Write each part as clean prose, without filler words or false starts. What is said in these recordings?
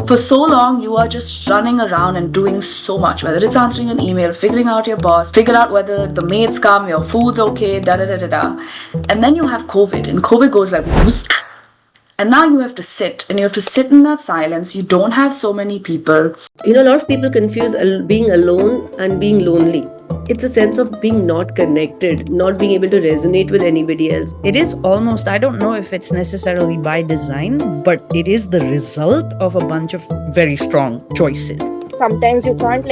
For so long, you are just running around and doing so much, whether it's answering an email, figuring out your boss, figure out whether the maids come, your food's okay, da da da da da. And then you have COVID, and COVID goes like whoosh, and now you have to sit, and you have to sit in that silence. You don't have so many people. A lot of people confuse being alone and being lonely. It's a sense of being not connected, not being able to resonate with anybody else. It is almost, I don't know if it's necessarily by design, but it is the result of a bunch of very strong choices. Sometimes you can't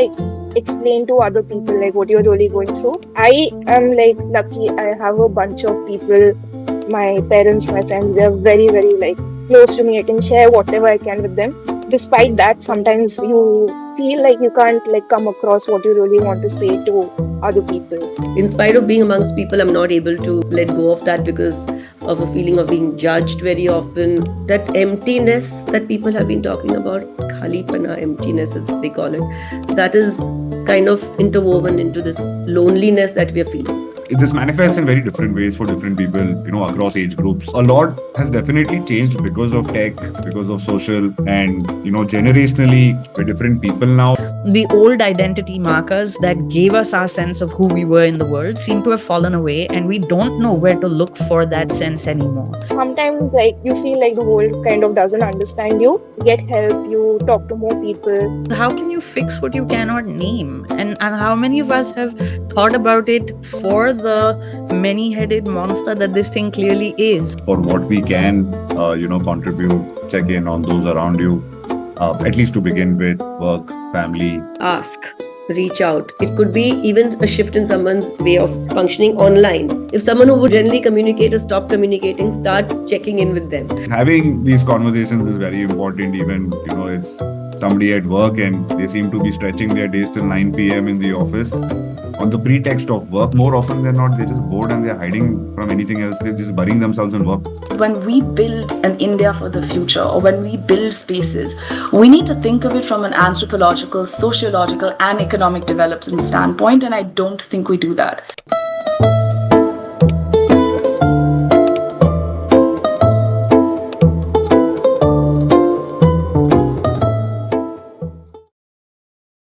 explain to other people what you're really going through. I am lucky. I have a bunch of people, my parents, my friends, they're very, very close to me. I can share whatever I can with them. Despite that, sometimes you feel like you can't come across what you really want to say to other people. In spite of being amongst people, I'm not able to let go of that because of a feeling of being judged very often. That emptiness that people have been talking about, khalipana, emptiness as they call it, that is kind of interwoven into this loneliness that we are feeling. This manifests in very different ways for different people, across age groups. A lot has definitely changed because of tech, because of social, and, generationally, we're different people now. The old identity markers that gave us our sense of who we were in the world seem to have fallen away, and we don't know where to look for that sense anymore. Sometimes you feel like the world kind of doesn't understand you. You get help, you talk to more people. How can you fix what you cannot name? And how many of us have thought about it for the many-headed monster that this thing clearly is? For what we can, contribute, check in on those around you, at least to begin with, work, family. Ask, reach out. It could be even a shift in someone's way of functioning online. If someone who would generally communicate or stop communicating, start checking in with them. Having these conversations is very important. Even, it's somebody at work and they seem to be stretching their days till 9 p.m. in the office on the pretext of work. More often than not, they're just bored and they're hiding from anything else. They're just burying themselves in work. When we build an India for the future, or when we build spaces, we need to think of it from an anthropological, sociological, and economic development standpoint, and I don't think we do that.